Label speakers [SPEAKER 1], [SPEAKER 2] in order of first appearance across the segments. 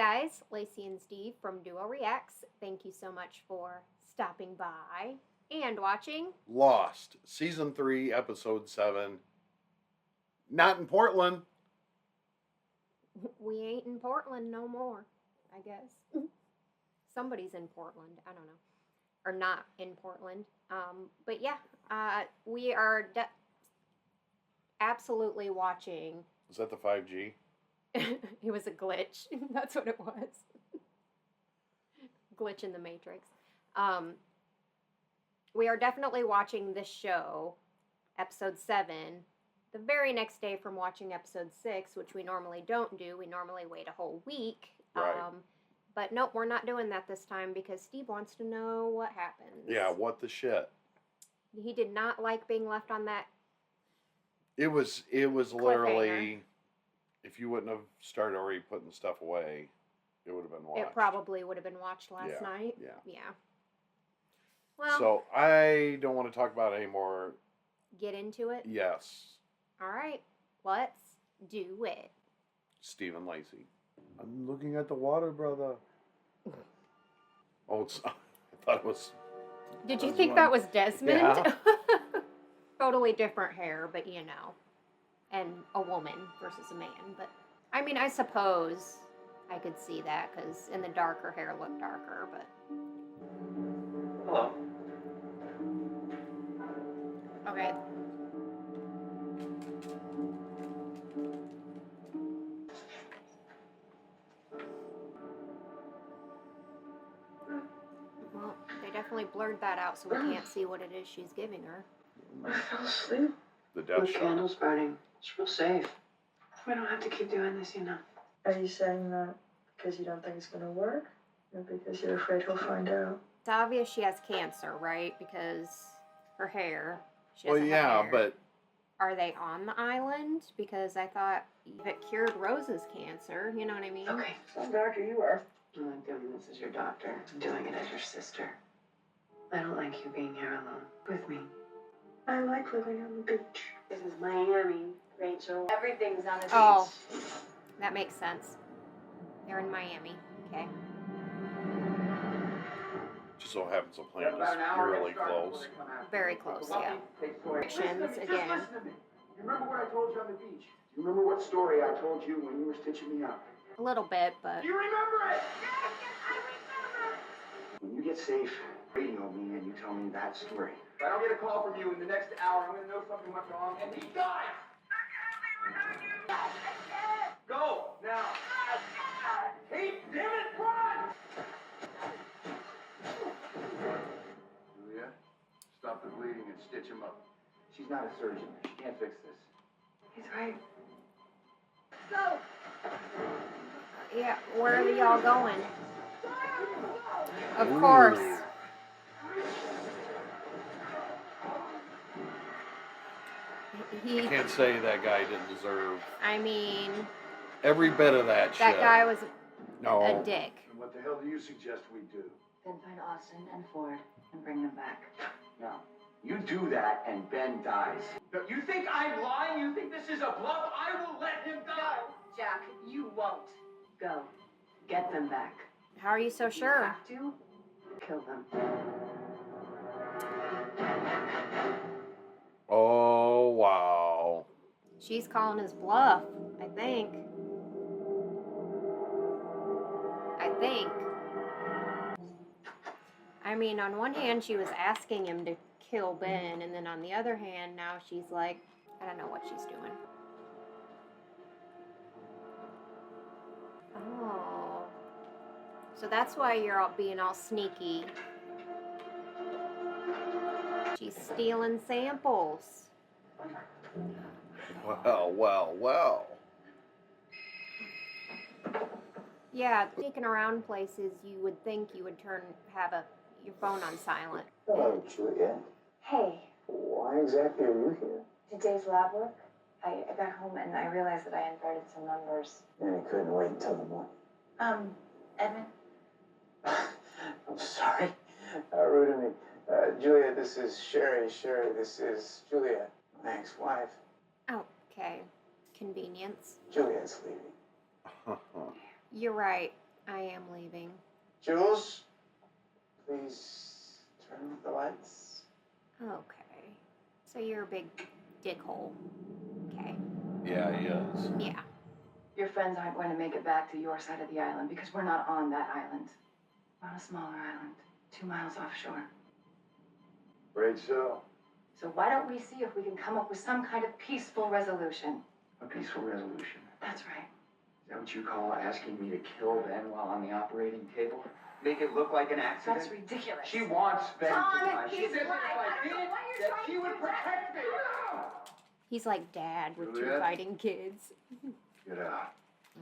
[SPEAKER 1] guys, Lacey and Steve from Duo Reacts. Thank you so much for stopping by and watching
[SPEAKER 2] Lost, Season 3, Episode 7. Not in Portland.
[SPEAKER 1] We ain't in Portland no more, I guess. Somebody's in Portland, I don't know. Or not in Portland. But yeah, we are absolutely watching.
[SPEAKER 2] Is that the 5G?
[SPEAKER 1] It was a glitch. That's what it was. Glitch in the Matrix. We are definitely watching this show, episode 7, the very next day from watching episode 6, which we normally don't do. We normally wait a whole week.
[SPEAKER 2] Right.
[SPEAKER 1] But nope, we're not doing that this time because Steve wants to know what happens.
[SPEAKER 2] Yeah, what the shit?
[SPEAKER 1] He did not like being left on that.
[SPEAKER 2] It was literally, if you wouldn't have started already putting stuff away, it would have been watched.
[SPEAKER 1] It probably would have been watched last night.
[SPEAKER 2] Yeah.
[SPEAKER 1] Well,
[SPEAKER 2] so I don't want to talk about it anymore.
[SPEAKER 1] Get into it?
[SPEAKER 2] Yes.
[SPEAKER 1] All right. Let's do it.
[SPEAKER 2] Steve and Lacey. I'm looking at the water, brother. Oh, I thought it was...
[SPEAKER 1] Did you think that was Desmond?
[SPEAKER 2] Yeah.
[SPEAKER 1] Totally different hair, but you know. And a woman versus a man. But, I mean, I suppose I could see that, because in the dark, her hair looked darker, but...
[SPEAKER 3] Hello.
[SPEAKER 1] Okay. Well, they definitely blurred that out, so we can't see what it is she's giving her.
[SPEAKER 3] I fell asleep.
[SPEAKER 2] The death
[SPEAKER 3] The
[SPEAKER 2] shot.
[SPEAKER 3] candle's burning. It's real safe. We don't have to keep doing this, you know.
[SPEAKER 4] Are you saying that because you don't think it's going to work? Or because you're afraid he'll find out?
[SPEAKER 1] It's obvious she has cancer, right? Because her hair. She
[SPEAKER 2] Well,
[SPEAKER 1] doesn't have
[SPEAKER 2] yeah,
[SPEAKER 1] hair.
[SPEAKER 2] but...
[SPEAKER 1] Are they on the island? Because I thought if it cured Rose's cancer, you know what I mean?
[SPEAKER 3] Okay.
[SPEAKER 4] Some doctor you are.
[SPEAKER 3] I'm not doing this as your doctor. I'm doing it as your sister. I don't like you being here alone with me.
[SPEAKER 4] I like living on the beach.
[SPEAKER 3] This is Miami, Rachel. Everything's on the beach.
[SPEAKER 1] Oh. That makes sense. They're in Miami. Okay.
[SPEAKER 2] Just so happens the plant is really close.
[SPEAKER 1] Very close, yeah. Directions again.
[SPEAKER 5] Listen to me. You remember what I told you on the beach? Do you remember what story I told you when you were stitching me up?
[SPEAKER 1] A little bit, but...
[SPEAKER 5] Do you remember it? Yes, I remember. When you get safe, radio me and you tell me that story. If I don't get a call from you in the next hour, I'm going to know something went wrong and he dies. I can't leave without you. Yes, I can. Go, now. Hey, damn it, run! Julia, stop the bleeding and stitch him up. She's not a surgeon. She can't fix this.
[SPEAKER 3] He's right.
[SPEAKER 5] Go!
[SPEAKER 1] Yeah, where are y'all going? Of course.
[SPEAKER 2] I can't say that guy didn't deserve
[SPEAKER 1] I mean,
[SPEAKER 2] every bit of that shit.
[SPEAKER 1] that guy was
[SPEAKER 2] No.
[SPEAKER 1] a dick.
[SPEAKER 5] And what the hell do you suggest we do?
[SPEAKER 3] Then find Austin and Ford and bring them back.
[SPEAKER 5] No. You do that and Ben dies. No, you think I'm lying? You think this is a bluff? I will let him die.
[SPEAKER 3] Jack, you won't. Go. Get them back.
[SPEAKER 1] How are you so
[SPEAKER 3] If you
[SPEAKER 1] sure?
[SPEAKER 3] have to, kill them.
[SPEAKER 2] Oh, wow.
[SPEAKER 1] She's calling his bluff, I think. I mean, on one hand, she was asking him to kill Ben, and then on the other hand, now she's like, I don't know what she's doing. Oh. So that's why you're all being all sneaky. She's stealing samples.
[SPEAKER 2] Well.
[SPEAKER 1] Yeah, sneaking around places, you would think you would have your phone on silent.
[SPEAKER 5] Hello, Juliet.
[SPEAKER 6] Hey,
[SPEAKER 5] Why exactly are you here?
[SPEAKER 6] today's lab work. I got home and I realized that I inverted some numbers.
[SPEAKER 5] And you couldn't wait until the morning.
[SPEAKER 6] Edmund?
[SPEAKER 5] I'm sorry. Rude of me. Juliet, this is Sherry. Sherry, this is Juliet, my ex-wife.
[SPEAKER 1] Okay, convenience.
[SPEAKER 5] Juliet's leaving.
[SPEAKER 1] You're right. I am leaving.
[SPEAKER 7] Jules, please turn off the lights.
[SPEAKER 1] Okay. So you're a big dickhole. Okay.
[SPEAKER 2] Yeah, he is.
[SPEAKER 1] Yeah.
[SPEAKER 6] Your friends aren't going to make it back to your side of the island because we're not on that island. We're on a smaller island, 2 miles offshore.
[SPEAKER 5] Right, so.
[SPEAKER 6] So why don't we see if we can come up with some kind of peaceful resolution?
[SPEAKER 5] A peaceful resolution.
[SPEAKER 6] That's right.
[SPEAKER 5] Is that what you call asking me to kill Ben while on the operating table? Make it look like an accident?
[SPEAKER 6] That's ridiculous.
[SPEAKER 5] She wants Ben
[SPEAKER 6] Tom,
[SPEAKER 5] to die. She
[SPEAKER 6] he's
[SPEAKER 5] said that if
[SPEAKER 6] lying.
[SPEAKER 5] I
[SPEAKER 6] I
[SPEAKER 5] did,
[SPEAKER 6] don't know what you're
[SPEAKER 5] that
[SPEAKER 6] trying
[SPEAKER 5] she
[SPEAKER 6] to
[SPEAKER 5] would
[SPEAKER 6] do.
[SPEAKER 5] protect me.
[SPEAKER 1] He's like dad with 2
[SPEAKER 5] Juliet?
[SPEAKER 1] fighting kids.
[SPEAKER 5] Get out.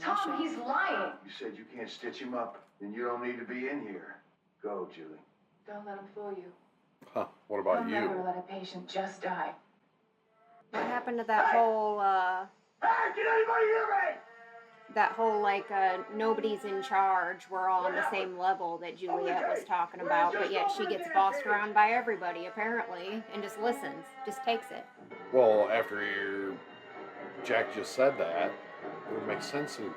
[SPEAKER 6] Tom, he's lying.
[SPEAKER 5] You said you can't stitch him up. Then you don't need to be in here. Go, Julie.
[SPEAKER 6] Don't let him fool you.
[SPEAKER 2] Huh, what about
[SPEAKER 6] Don't
[SPEAKER 2] you?
[SPEAKER 6] ever let a patient just die.
[SPEAKER 1] What happened to that whole,
[SPEAKER 5] Hey, can anybody hear me?
[SPEAKER 1] like, nobody's in charge, we're all on the same level that Juliet was talking about, but yet she gets bossed around by everybody, apparently, and just listens, just takes it.
[SPEAKER 2] Well, after Jack just said that, it would make sense that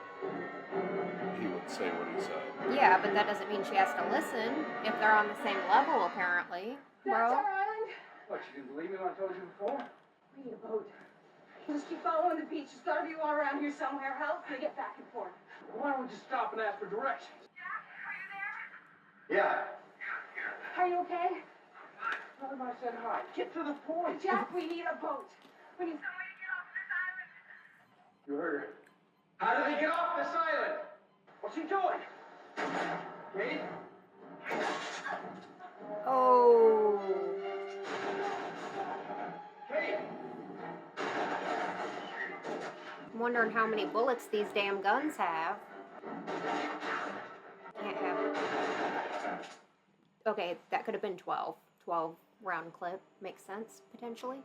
[SPEAKER 2] he would say what he said.
[SPEAKER 1] Yeah, but that doesn't mean she has to listen, if they're on the same level, apparently.
[SPEAKER 6] That's
[SPEAKER 1] Bro.
[SPEAKER 6] our island.
[SPEAKER 5] What, you didn't believe me when I told you before?
[SPEAKER 8] We need a boat. You just keep following the beach. There's gotta be one around here somewhere. How else do they get back and forth?
[SPEAKER 5] Why don't we just stop and ask for directions? Yeah.
[SPEAKER 8] Are you okay?
[SPEAKER 5] Tell him I said hi. Get to the point.
[SPEAKER 8] Jack, we need a boat. We need
[SPEAKER 5] You heard her. How do they get off this island? What's he doing? Kate?
[SPEAKER 1] Oh.
[SPEAKER 5] Kate?
[SPEAKER 1] I'm wondering how many bullets these damn guns have. Can't have. Okay, that could have been 12. 12 round clip. Makes sense, potentially.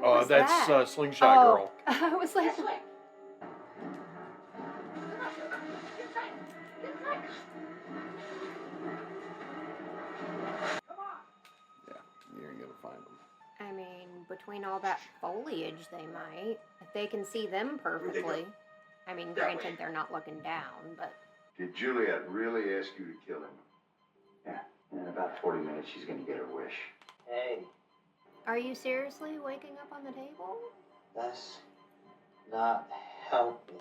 [SPEAKER 2] Oh,
[SPEAKER 1] was
[SPEAKER 2] that's
[SPEAKER 1] that?
[SPEAKER 2] Slingshot Girl.
[SPEAKER 1] I was like,
[SPEAKER 8] this way. This way.
[SPEAKER 2] Yeah, you ain't gonna find them.
[SPEAKER 1] I mean, between all that foliage, they might. If they can see them perfectly. I mean, granted, they're not looking down, but.
[SPEAKER 5] Did Juliet really ask you to kill him? Yeah. In about 40 minutes, she's gonna get her wish.
[SPEAKER 7] Hey,
[SPEAKER 1] Are you seriously waking up on the table?
[SPEAKER 7] that's not helping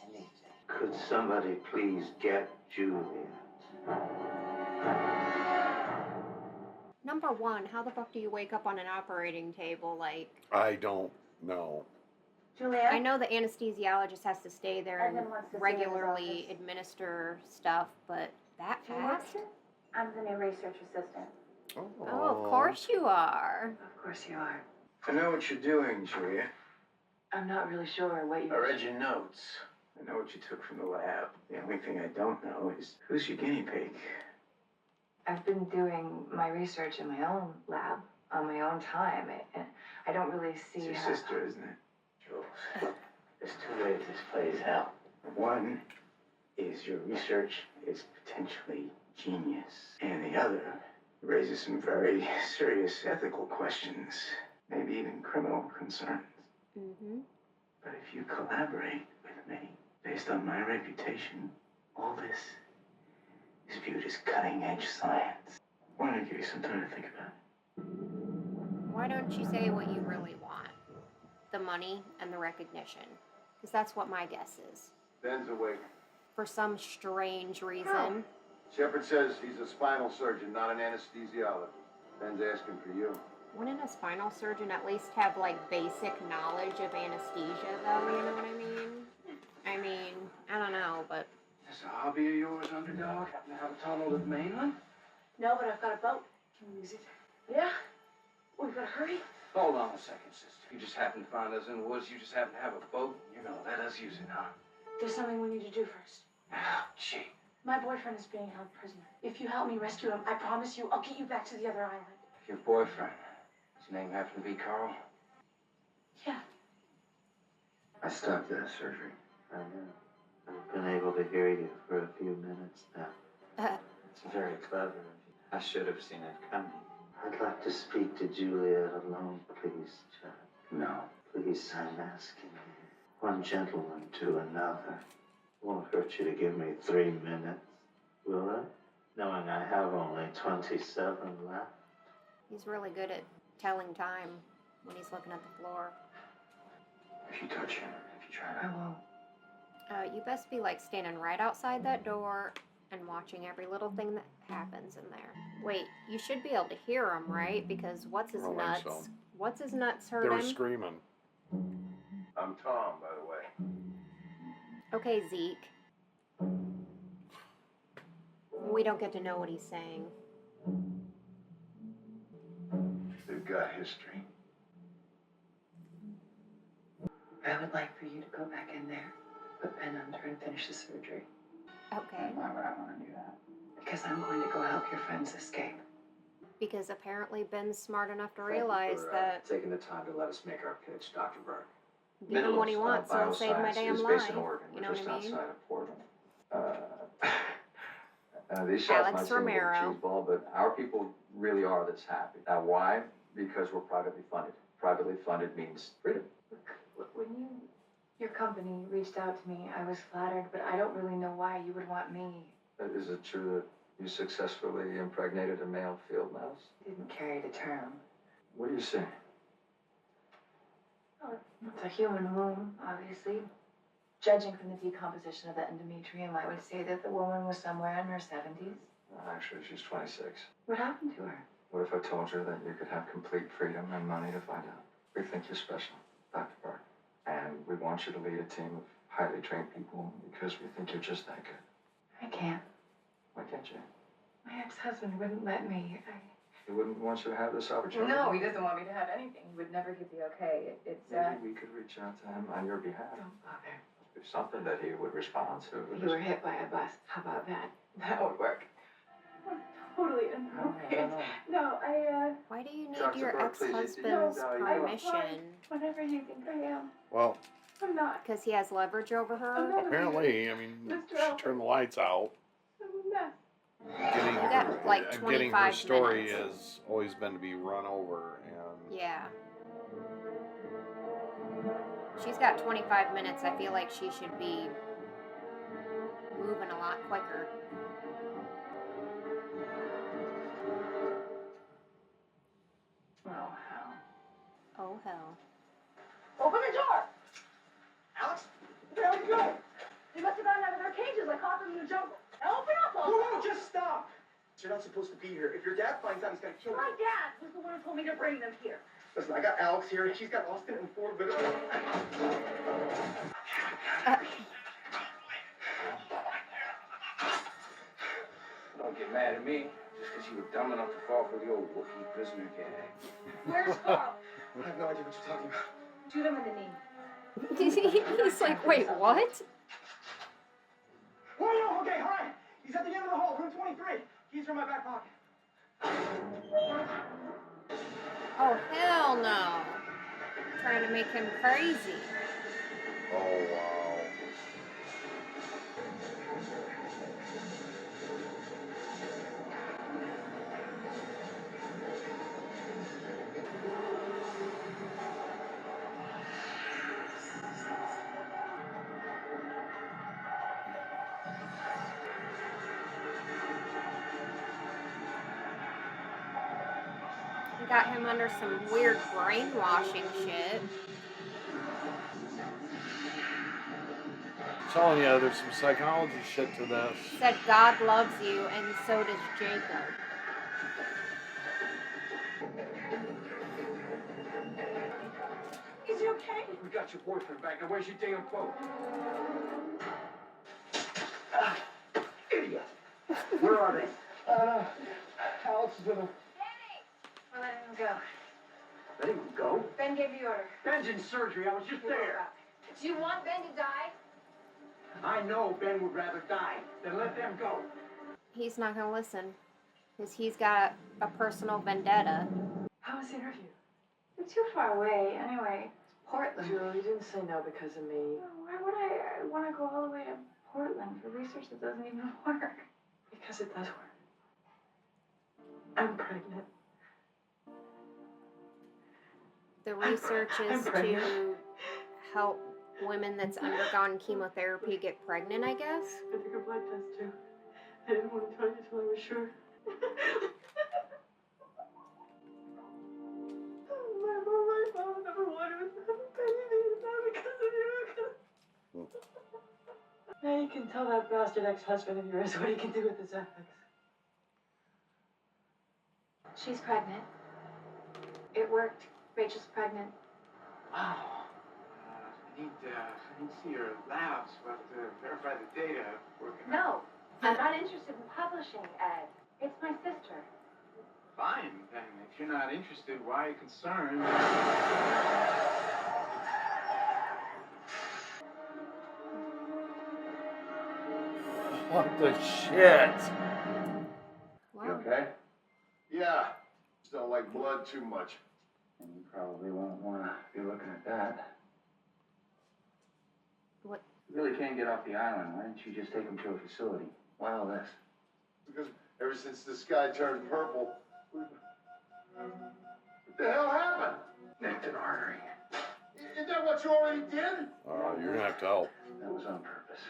[SPEAKER 7] anything.
[SPEAKER 5] Could somebody please get Juliet?
[SPEAKER 1] Number one, how the fuck do you wake up on an operating table? Like,
[SPEAKER 2] I don't know.
[SPEAKER 6] Juliet?
[SPEAKER 1] I know the anesthesiologist has to stay there and
[SPEAKER 6] Evan wants to see
[SPEAKER 1] regularly
[SPEAKER 6] his office.
[SPEAKER 1] administer stuff, but that
[SPEAKER 6] Do you want
[SPEAKER 1] fast?
[SPEAKER 6] to? I'm the new research assistant.
[SPEAKER 1] Oh, of course you are.
[SPEAKER 6] Of course you are.
[SPEAKER 5] I know what you're doing, Juliet.
[SPEAKER 6] I'm not really sure what you...
[SPEAKER 5] I read your notes. I know what you took from the lab. The only thing I don't know is who's your guinea pig?
[SPEAKER 6] I've been doing my research in my own lab on my own time. I don't really see
[SPEAKER 5] It's your
[SPEAKER 6] how...
[SPEAKER 5] sister, isn't it? Jules. There's two ways this plays out. One is your research is potentially genius, and the other raises some very serious ethical questions, maybe even criminal concerns.
[SPEAKER 1] Mm-hmm.
[SPEAKER 5] But if you collaborate with me, based on my reputation, all this is viewed as cutting-edge science. Why don't I give you some time to think about it?
[SPEAKER 1] Why don't you say what you really want? The money and the recognition. Because that's what my guess is.
[SPEAKER 5] Ben's awake.
[SPEAKER 1] For some strange reason.
[SPEAKER 5] Shepard says he's a spinal surgeon, not an anesthesiologist. Ben's asking for you.
[SPEAKER 1] Wouldn't a spinal surgeon at least have, like, basic knowledge of anesthesia, though? You know what I mean? I don't know, but...
[SPEAKER 5] Is this a hobby of yours, underdog? Happen to have a tunnel to the mainland?
[SPEAKER 8] No, but I've got a boat. Can we use it? Yeah. We've got to hurry.
[SPEAKER 9] Hold on a second, sister. You just happen to find us in the woods. You just happen to have a boat. You're gonna let us use it, huh?
[SPEAKER 8] There's something we need to do first.
[SPEAKER 9] Oh, gee.
[SPEAKER 8] My boyfriend is being held prisoner. If you help me rescue him, I promise you I'll get you back to the other island.
[SPEAKER 9] Your boyfriend. His name happen to be Carl?
[SPEAKER 8] Yeah.
[SPEAKER 5] I stopped that surgery.
[SPEAKER 7] I know. I've been able to hear you for a few minutes now. It's very clever of you. I should have seen it coming. I'd like to speak to Juliet alone, please, Jack.
[SPEAKER 5] No.
[SPEAKER 7] Please, I'm asking you. one gentleman to another. Won't hurt you to give me 3 minutes, will it? Knowing I have only 27 left.
[SPEAKER 1] He's really good at telling time when he's looking at the floor.
[SPEAKER 9] If you touch him, if you try
[SPEAKER 6] I
[SPEAKER 9] to.
[SPEAKER 6] won't.
[SPEAKER 1] You best be like standing right outside that door and watching every little thing that happens in there. Wait, you should be able to hear him, right? Because what's his
[SPEAKER 2] I don't
[SPEAKER 1] nuts?
[SPEAKER 2] think so.
[SPEAKER 1] What's his nuts
[SPEAKER 2] They
[SPEAKER 1] hurt
[SPEAKER 2] were
[SPEAKER 1] him?
[SPEAKER 2] screaming.
[SPEAKER 5] I'm Tom, by the way.
[SPEAKER 1] Okay, Zeke. We don't get to know what he's saying.
[SPEAKER 5] They've got history.
[SPEAKER 3] I would like for you to go back in there, put Ben under, and finish the surgery.
[SPEAKER 1] Okay.
[SPEAKER 6] Why would I want to do that?
[SPEAKER 3] Because I'm going to go help your friends escape.
[SPEAKER 1] Because apparently Ben's smart enough to realize that
[SPEAKER 9] taking the time to let us make our pitch, Dr. Burke.
[SPEAKER 1] give him what he wants, so he'll save my
[SPEAKER 9] Bioscience
[SPEAKER 1] damn
[SPEAKER 9] is
[SPEAKER 1] life.
[SPEAKER 9] based in Oregon,
[SPEAKER 1] You know
[SPEAKER 9] just
[SPEAKER 1] what I mean?
[SPEAKER 9] outside of Portland. These shots
[SPEAKER 1] Alex
[SPEAKER 9] might seem a little
[SPEAKER 1] Romero.
[SPEAKER 9] cheeseball, but our people really are this happy. Now, why? Because we're privately funded. Privately funded means freedom.
[SPEAKER 6] When your company reached out to me, I was flattered, but I don't really know why you would want me.
[SPEAKER 9] Is it true that you successfully impregnated a male field mouse?
[SPEAKER 3] Didn't carry the term.
[SPEAKER 9] What do you say?
[SPEAKER 6] Well, it's a human womb, obviously. Judging from the decomposition of the endometrium, I would say that the woman was somewhere in her 70s.
[SPEAKER 9] Actually, she's 26.
[SPEAKER 6] What happened to her?
[SPEAKER 9] What if I told you that you could have complete freedom and money to find out? We think you're special, Dr. Burke. And we want you to lead a team of highly trained people because we think you're just that good.
[SPEAKER 6] I can't.
[SPEAKER 9] Why can't you?
[SPEAKER 6] My ex-husband wouldn't let me.
[SPEAKER 9] He wouldn't want you to have this opportunity?
[SPEAKER 6] No, he doesn't want me to have anything. He would never give the okay.
[SPEAKER 9] Maybe we could reach out to him on your behalf.
[SPEAKER 6] Don't bother.
[SPEAKER 9] If something that he would respond to.
[SPEAKER 6] You were hit by a bus. How about that? That would work. I'm totally inappropriate. No,
[SPEAKER 1] Why do you need
[SPEAKER 9] Dr.
[SPEAKER 1] your
[SPEAKER 9] Burke, please,
[SPEAKER 1] ex-husband's
[SPEAKER 9] you-
[SPEAKER 1] permission?
[SPEAKER 6] whatever you think I am.
[SPEAKER 2] Well,
[SPEAKER 6] I'm not.
[SPEAKER 1] Because he has leverage over
[SPEAKER 6] I'm
[SPEAKER 1] her?
[SPEAKER 6] not.
[SPEAKER 2] apparently, I mean, she turned the lights out.
[SPEAKER 6] I'm a mess.
[SPEAKER 2] Getting
[SPEAKER 1] You got, like,
[SPEAKER 2] getting her
[SPEAKER 1] 25
[SPEAKER 2] story
[SPEAKER 1] minutes.
[SPEAKER 2] has always been to be run over, and
[SPEAKER 1] Yeah. She's got 25 minutes. I feel like she should be moving a lot quicker.
[SPEAKER 6] Oh, hell.
[SPEAKER 1] Oh, hell.
[SPEAKER 8] Open the door!
[SPEAKER 5] Alex, where are you going?
[SPEAKER 8] They must have gotten out of their cages like Hawthorne in the jungle. Now open up,
[SPEAKER 5] No, just stop. You're not supposed to be here. If your dad finds out, he's gonna kill
[SPEAKER 8] My
[SPEAKER 5] you.
[SPEAKER 8] dad was the one who told me to bring them here.
[SPEAKER 5] Listen, I got Alex here, and she's got Austin and Ford with her.
[SPEAKER 9] Don't get mad at me just because you were dumb enough to fall for the old Wookiee prisoner gag.
[SPEAKER 8] Where's Carl?
[SPEAKER 5] I have no idea what you're talking about.
[SPEAKER 8] Shoot him in the knee.
[SPEAKER 1] He's like, wait, what?
[SPEAKER 5] Oh, no, okay, all right. He's at the end of the hall, room 23. Keys are in my back pocket.
[SPEAKER 1] Oh, hell no. Trying to make him crazy.
[SPEAKER 2] oh wow.
[SPEAKER 1] He got him under some weird brainwashing shit.
[SPEAKER 2] I'm telling you, there's some psychology shit to this.
[SPEAKER 1] Said God loves you, and so does Jacob.
[SPEAKER 8] Is he okay?
[SPEAKER 9] We got your boyfriend back. Now where's your damn boat?
[SPEAKER 5] Idiot. Where are they? Alex is with him.
[SPEAKER 6] We're letting him go.
[SPEAKER 5] Let him go.
[SPEAKER 6] Ben gave the order.
[SPEAKER 5] Ben's in surgery. I was just there.
[SPEAKER 8] Do you want Ben to die?
[SPEAKER 5] I know Ben would rather die than let them go.
[SPEAKER 1] He's not gonna listen. Because he's got a personal vendetta.
[SPEAKER 6] How was the interview? You're too far away. Anyway, Portland.
[SPEAKER 4] Julie, you didn't say no because of me.
[SPEAKER 6] Why would I want to go all the way to Portland for research that doesn't even work?
[SPEAKER 4] Because it does work. I'm pregnant.
[SPEAKER 1] The research is
[SPEAKER 4] I'm pregnant.
[SPEAKER 1] to help women that's undergone chemotherapy get pregnant, I guess.
[SPEAKER 4] I took a blood test too. I didn't want to tell you till I was sure. My mom never wanted to have a baby, not because of you. Now you can tell that bastard ex-husband of yours what he can do with his ethics.
[SPEAKER 6] She's pregnant. It worked. Rachel's pregnant.
[SPEAKER 5] Wow. I need to see your labs, but verify the data.
[SPEAKER 6] No, I'm not interested in publishing, Ed. It's my sister.
[SPEAKER 5] Fine, then. If you're not interested, why are you concerned?
[SPEAKER 2] What the shit?
[SPEAKER 1] Wow.
[SPEAKER 7] You okay?
[SPEAKER 2] Yeah. Just don't like blood too much.
[SPEAKER 7] And you probably won't want to be looking at that.
[SPEAKER 1] What?
[SPEAKER 7] You really can't get off the island. Why didn't you just take him to a facility? Why all this?
[SPEAKER 2] Because ever since the sky turned purple, what the hell happened?
[SPEAKER 7] Nicked an artery.
[SPEAKER 2] Isn't that what you already did? You're gonna have to help.
[SPEAKER 7] That was on purpose.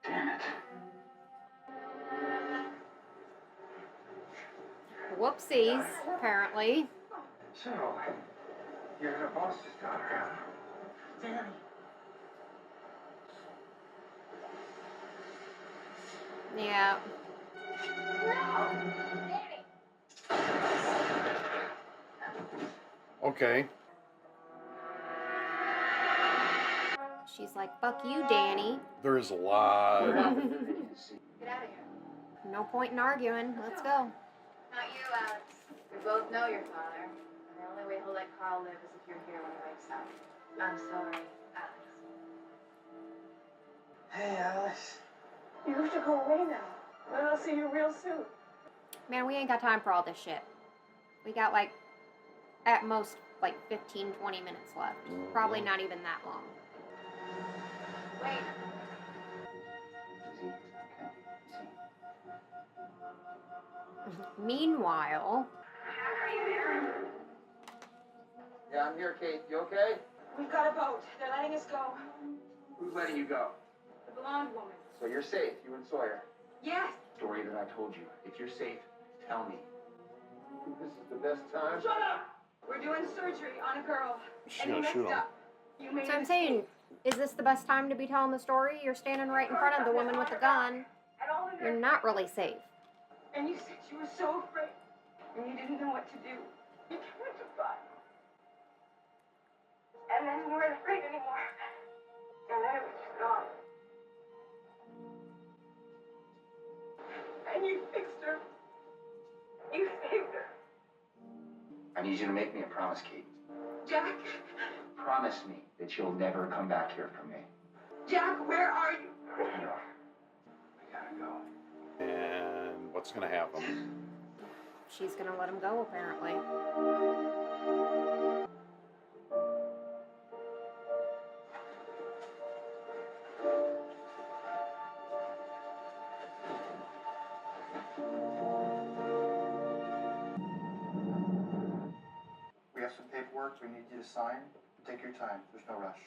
[SPEAKER 7] Damn it.
[SPEAKER 1] Whoopsies, apparently.
[SPEAKER 5] So, you're the boss's daughter, huh?
[SPEAKER 4] Danny.
[SPEAKER 1] Yeah.
[SPEAKER 2] Okay.
[SPEAKER 1] She's like, fuck you, Danny.
[SPEAKER 2] There's a lot.
[SPEAKER 6] Get out of here.
[SPEAKER 1] No point in arguing. Let's go.
[SPEAKER 6] Not you, Alex. We both know your father. And the only way he'll let Carl live is if you're here when he wakes up. I'm sorry, Alex.
[SPEAKER 4] Hey, Alex. You have to go away now. Then I'll see you real soon.
[SPEAKER 1] Man, we ain't got time for all this shit. We got like, at most, like 15, 20 minutes left. Probably not even that long.
[SPEAKER 6] Wait.
[SPEAKER 7] Easy. Okay. Easy.
[SPEAKER 1] Meanwhile,
[SPEAKER 5] Yeah, I'm here, Kate. You okay?
[SPEAKER 8] We've got a boat. They're letting us go.
[SPEAKER 5] Who's letting you go?
[SPEAKER 8] The blonde woman.
[SPEAKER 5] So you're safe, you and Sawyer.
[SPEAKER 8] Yes.
[SPEAKER 5] Story that I told you. If you're safe, tell me.
[SPEAKER 2] This is the best time.
[SPEAKER 8] Shut up! We're doing surgery on a girl.
[SPEAKER 2] She's
[SPEAKER 8] And you
[SPEAKER 2] gonna
[SPEAKER 8] messed
[SPEAKER 2] shoot him.
[SPEAKER 8] up. You made
[SPEAKER 1] so
[SPEAKER 8] a
[SPEAKER 1] I'm
[SPEAKER 8] mistake.
[SPEAKER 1] saying, is this the best time to be telling the story? You're standing right in front of the woman with the gun.
[SPEAKER 8] And all in
[SPEAKER 1] You're
[SPEAKER 8] there.
[SPEAKER 1] not really safe.
[SPEAKER 8] And you said you were so afraid. And you didn't know what to do. You tried to fight. And then you weren't afraid anymore. And then it was just gone. And you fixed her. You saved her.
[SPEAKER 5] I need you to make me a promise, Kate.
[SPEAKER 8] Jack.
[SPEAKER 5] Promise me that you'll never come back here for me.
[SPEAKER 8] Jack, where are you?
[SPEAKER 5] No. I gotta go.
[SPEAKER 2] And what's gonna happen?
[SPEAKER 1] She's gonna let him go, apparently.
[SPEAKER 5] We have some paperwork we need you to sign. Take your time. There's no rush.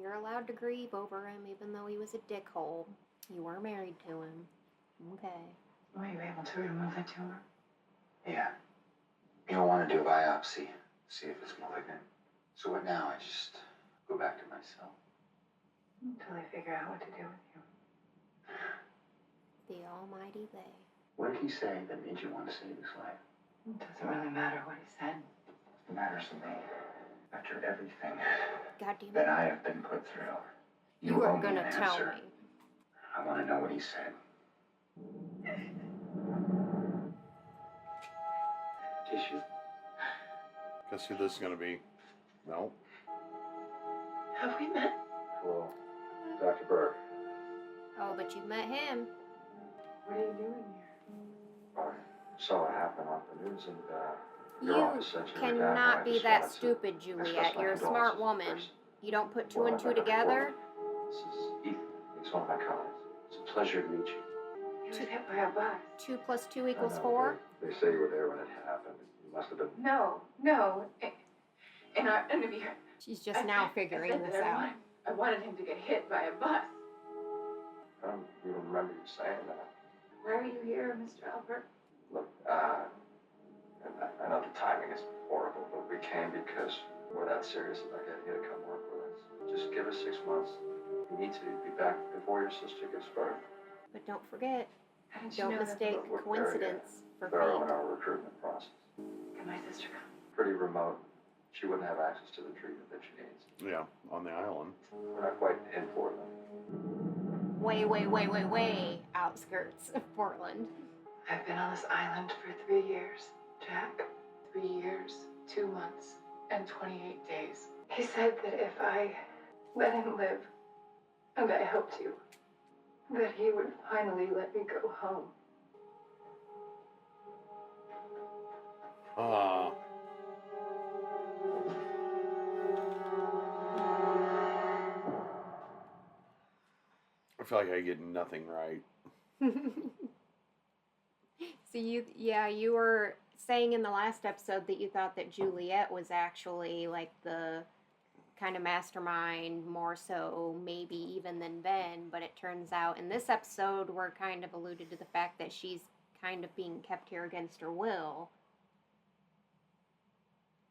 [SPEAKER 1] You're allowed to grieve over him, even though he was a dickhole. You were married to him. Okay.
[SPEAKER 7] Were you able to remove the tumor? Yeah. You don't want to do a biopsy. See if it's malignant. So what now? I just go back to myself.
[SPEAKER 6] Until I figure out what to do with you.
[SPEAKER 1] The almighty they.
[SPEAKER 7] What did he say that made you want to save his life?
[SPEAKER 6] It doesn't really matter what he said.
[SPEAKER 7] It matters to me. After everything
[SPEAKER 1] God damn
[SPEAKER 7] that
[SPEAKER 1] it.
[SPEAKER 7] I have been put through,
[SPEAKER 1] You
[SPEAKER 7] owe
[SPEAKER 1] are
[SPEAKER 7] me
[SPEAKER 1] gonna
[SPEAKER 7] an
[SPEAKER 1] tell
[SPEAKER 7] answer.
[SPEAKER 1] me.
[SPEAKER 7] I want to know what he said. Tissue?
[SPEAKER 2] Guess who this is gonna be? No.
[SPEAKER 4] Have we met?
[SPEAKER 9] Hello, Dr. Burke.
[SPEAKER 1] Oh, but you met him.
[SPEAKER 4] What are you doing here?
[SPEAKER 9] I saw it happen on the news, and your
[SPEAKER 1] You
[SPEAKER 9] office said you were down
[SPEAKER 1] cannot
[SPEAKER 9] there. I
[SPEAKER 1] be
[SPEAKER 9] just
[SPEAKER 1] that
[SPEAKER 9] wanted to
[SPEAKER 1] stupid,
[SPEAKER 9] express
[SPEAKER 1] Juliet.
[SPEAKER 9] my
[SPEAKER 1] You're a smart
[SPEAKER 9] condolences
[SPEAKER 1] woman.
[SPEAKER 9] first.
[SPEAKER 1] You don't put two
[SPEAKER 9] Well,
[SPEAKER 1] and
[SPEAKER 9] I'd
[SPEAKER 1] two
[SPEAKER 9] like to
[SPEAKER 1] together.
[SPEAKER 9] report. This is Ethan. He's one of my colleagues. It's a pleasure to meet you.
[SPEAKER 6] He was hit by a bus.
[SPEAKER 1] 2 + 2
[SPEAKER 9] I
[SPEAKER 1] equals
[SPEAKER 9] know,
[SPEAKER 1] 4.
[SPEAKER 9] They say you were there when it happened. You Must have been.
[SPEAKER 6] No. In our interview,
[SPEAKER 1] She's just now figuring this out.
[SPEAKER 6] I wanted him to get hit by a bus.
[SPEAKER 9] I don't even remember you saying that.
[SPEAKER 6] Why are you here, Mr. Albert?
[SPEAKER 9] Look, I know the timing is horrible, but we came because we're that serious about getting you to come work with us. Just give us 6 months. You need to be back before your sister gets started.
[SPEAKER 1] But don't forget,
[SPEAKER 6] How did you
[SPEAKER 1] don't
[SPEAKER 6] know that?
[SPEAKER 1] mistake
[SPEAKER 9] We're
[SPEAKER 1] coincidence for
[SPEAKER 9] thorough in
[SPEAKER 1] fate.
[SPEAKER 9] our recruitment process.
[SPEAKER 6] Can my sister come?
[SPEAKER 9] Pretty remote. She wouldn't have access to the treatment that she needs.
[SPEAKER 2] Yeah, on the island.
[SPEAKER 9] We're not quite in Portland.
[SPEAKER 1] Way outskirts of Portland.
[SPEAKER 6] I've been on this island for 3 years, Jack. 3 years, 2 months, and 28 days. He said that if I let him live, and I helped you, that he would finally let me go home.
[SPEAKER 2] I feel like I get nothing right.
[SPEAKER 1] So you were saying in the last episode that you thought that Juliet was actually like the kind of mastermind, more so maybe even than Ben, but it turns out in this episode we're kind of alluded to the fact that she's kind of being kept here against her will,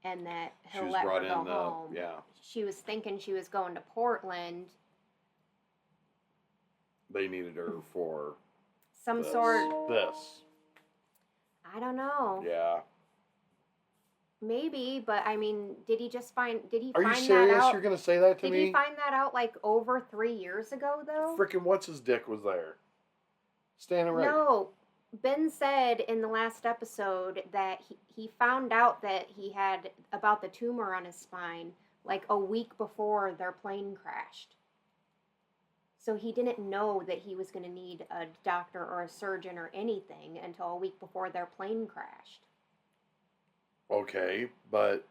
[SPEAKER 1] and that
[SPEAKER 2] She
[SPEAKER 1] he'll
[SPEAKER 2] was
[SPEAKER 1] let her
[SPEAKER 2] brought
[SPEAKER 1] go
[SPEAKER 2] in
[SPEAKER 1] home.
[SPEAKER 2] yeah.
[SPEAKER 1] She was thinking she was going to Portland,
[SPEAKER 2] They needed her for
[SPEAKER 1] some
[SPEAKER 2] this.
[SPEAKER 1] sort.
[SPEAKER 2] This.
[SPEAKER 1] I don't know.
[SPEAKER 2] Yeah.
[SPEAKER 1] Maybe, but I mean, did he find
[SPEAKER 2] Are you
[SPEAKER 1] that
[SPEAKER 2] serious?
[SPEAKER 1] out?
[SPEAKER 2] You're gonna say that to
[SPEAKER 1] Did
[SPEAKER 2] me?
[SPEAKER 1] he find that out like over 3 years ago, though?
[SPEAKER 2] Frickin' what's his dick was there? Standing right.
[SPEAKER 1] No, Ben said in the last episode that he found out that he had about the tumor on his spine like a week before their plane crashed. So he didn't know that he was going to need a doctor or a surgeon or anything until a week before their plane crashed.
[SPEAKER 2] Okay, but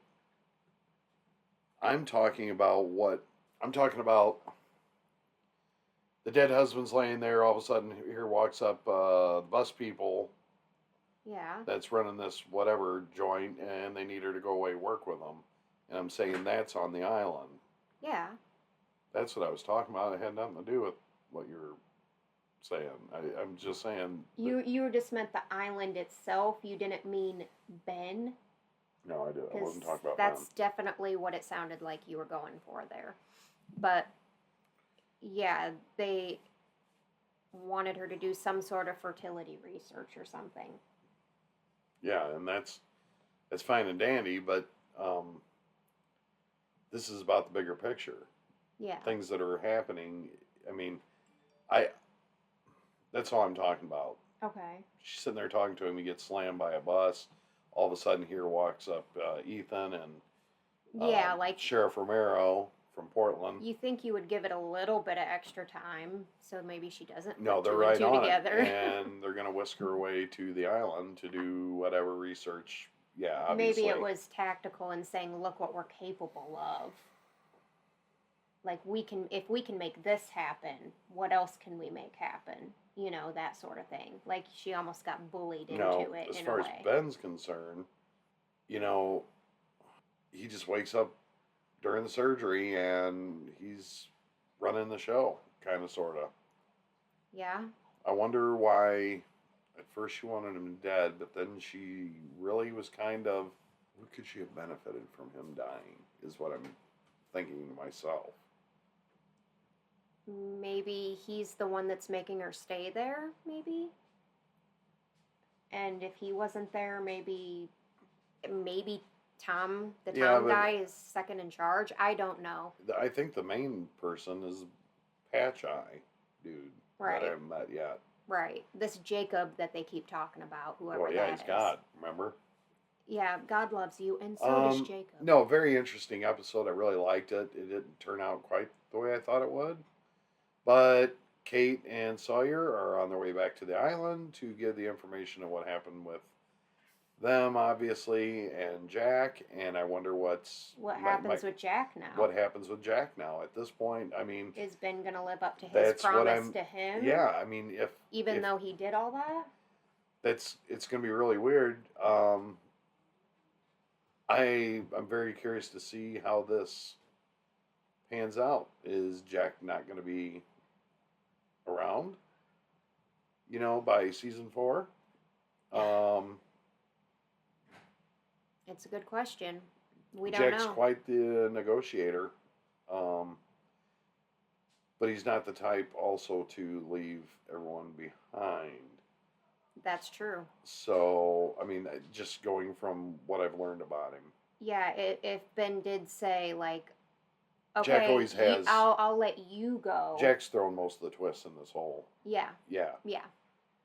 [SPEAKER 2] I'm talking about the dead husband's laying there, all of a sudden here walks up the bus people
[SPEAKER 1] Yeah.
[SPEAKER 2] that's running this whatever joint, and they need her to go away work with them. And I'm saying that's on the island.
[SPEAKER 1] Yeah.
[SPEAKER 2] That's what I was talking about. It had nothing to do with what you're saying. I'm just saying.
[SPEAKER 1] You just meant the island itself. You didn't mean Ben.
[SPEAKER 2] No, I did. I
[SPEAKER 1] 'Cause
[SPEAKER 2] wasn't talking about
[SPEAKER 1] that's
[SPEAKER 2] them.
[SPEAKER 1] definitely what it sounded like you were going for there. But yeah, they wanted her to do some sort of fertility research or something.
[SPEAKER 2] Yeah, and that's fine and dandy, but this is about the bigger picture.
[SPEAKER 1] Yeah.
[SPEAKER 2] Things that are happening. I mean, that's all I'm talking about.
[SPEAKER 1] Okay.
[SPEAKER 2] She's sitting there talking to him. He gets slammed by a bus. All of a sudden, here walks up Ethan and
[SPEAKER 1] Yeah, like
[SPEAKER 2] Sheriff Romero from Portland.
[SPEAKER 1] you think you would give it a little bit of extra time, so maybe she doesn't
[SPEAKER 2] No,
[SPEAKER 1] put
[SPEAKER 2] they're
[SPEAKER 1] two
[SPEAKER 2] right
[SPEAKER 1] and two
[SPEAKER 2] on
[SPEAKER 1] together.
[SPEAKER 2] it, and they're gonna whisk her away to the island to do whatever research. Yeah, obviously.
[SPEAKER 1] Maybe it was tactical in saying, "Look what we're capable of." Like if we can make this happen, what else can we make happen? You know, that sort of thing. Like she almost got bullied into it
[SPEAKER 2] as
[SPEAKER 1] in
[SPEAKER 2] far
[SPEAKER 1] a
[SPEAKER 2] as
[SPEAKER 1] way.
[SPEAKER 2] Ben's concerned, you know, he just wakes up during the surgery and he's running the show, kind of, sort of.
[SPEAKER 1] Yeah.
[SPEAKER 2] I wonder why at first she wanted him dead, but then she really was kind of, what could she have benefited from him dying, is what I'm thinking to myself.
[SPEAKER 1] Maybe he's the one that's making her stay there, maybe? And if he wasn't there, maybe Tom, the
[SPEAKER 2] Yeah,
[SPEAKER 1] Tom
[SPEAKER 2] but-
[SPEAKER 1] guy, is second in charge. I don't know.
[SPEAKER 2] I think the main person is Patch Eye dude
[SPEAKER 1] Right.
[SPEAKER 2] that I haven't met yet.
[SPEAKER 1] Right. This Jacob that they keep talking about, whoever
[SPEAKER 2] Well, yeah,
[SPEAKER 1] that
[SPEAKER 2] he's
[SPEAKER 1] is.
[SPEAKER 2] God, remember?
[SPEAKER 1] Yeah, God loves you, and so does Jacob.
[SPEAKER 2] No, very interesting episode. I really liked it. It didn't turn out quite the way I thought it would. But Kate and Sawyer are on their way back to the island to give the information of what happened with them, obviously, and Jack. And I wonder what
[SPEAKER 1] happens with Jack now.
[SPEAKER 2] What happens with Jack now? At this point, I mean,
[SPEAKER 1] Is Ben going to live up to his
[SPEAKER 2] that's what
[SPEAKER 1] promise to him?
[SPEAKER 2] Yeah, I mean,
[SPEAKER 1] Even though he did all that?
[SPEAKER 2] it's going to be really weird. I'm very curious to see how this pans out. Is Jack not going to be around? You know, by season 4?
[SPEAKER 1] It's a good question. We don't
[SPEAKER 2] Jack's
[SPEAKER 1] know.
[SPEAKER 2] quite the negotiator. But he's not the type also to leave everyone behind.
[SPEAKER 1] That's true.
[SPEAKER 2] So, I mean, just going from what I've learned about him.
[SPEAKER 1] Yeah, if Ben did say, like, okay,
[SPEAKER 2] Jack always has...
[SPEAKER 1] I'll let you go.
[SPEAKER 2] Jack's thrown most of the twists in this whole...
[SPEAKER 1] Yeah.
[SPEAKER 2] Yeah.
[SPEAKER 1] Yeah.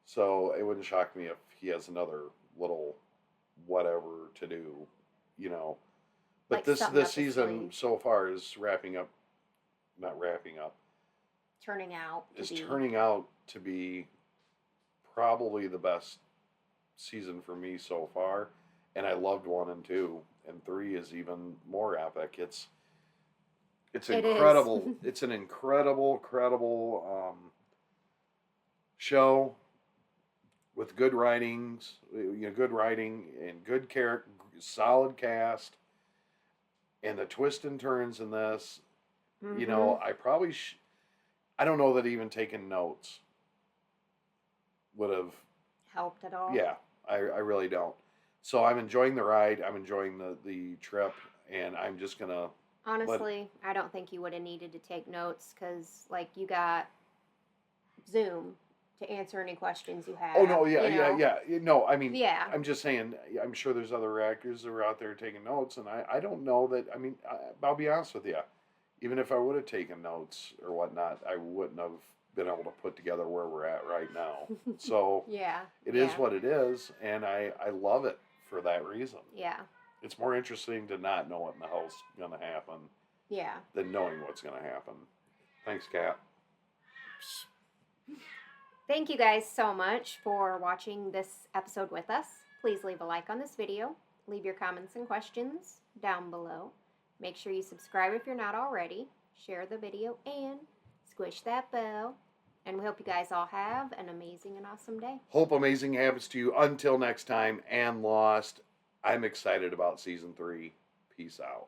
[SPEAKER 2] So, it wouldn't shock me if he has another little whatever to do, you know. But
[SPEAKER 1] Like
[SPEAKER 2] this
[SPEAKER 1] something up his
[SPEAKER 2] season
[SPEAKER 1] sleeve.
[SPEAKER 2] so far is
[SPEAKER 1] Turning out
[SPEAKER 2] to be probably the best season for me so far, and I loved 1 and 2, and 3 is even more epic. It's incredible. It's an incredible show with good writings, good writing and good character, solid cast, and the twists and turns in this.
[SPEAKER 1] Mm-hmm.
[SPEAKER 2] You know, I probably I don't know that even taking notes would have
[SPEAKER 1] helped at all.
[SPEAKER 2] Yeah, I really don't. So I'm enjoying the ride. I'm enjoying the trip, and I'm just gonna.
[SPEAKER 1] Honestly, I don't think you would have needed to take notes because, like, you got Zoom to answer any questions you have.
[SPEAKER 2] Oh no, yeah. No, I mean,
[SPEAKER 1] yeah.
[SPEAKER 2] I'm just saying. I'm sure there's other actors that are out there taking notes, and I don't know that. I mean, I'll be honest with you. Even if I would have taken notes or whatnot, I wouldn't have been able to put together where we're at right now. So
[SPEAKER 1] yeah,
[SPEAKER 2] it is what it is, and I love it for that reason.
[SPEAKER 1] Yeah.
[SPEAKER 2] It's more interesting to not know what in the hell's going to happen.
[SPEAKER 1] Yeah.
[SPEAKER 2] Than knowing what's going to happen. Thanks, Kat.
[SPEAKER 1] Thank you guys so much for watching this episode with us. Please leave a like on this video. Leave your comments and questions down below. Make sure you subscribe if you're not already. Share the video and squish that bell. And we hope you guys all have an amazing and awesome day.
[SPEAKER 2] Hope amazing happens to you. Until next time, and Lost, I'm excited about season 3. Peace out.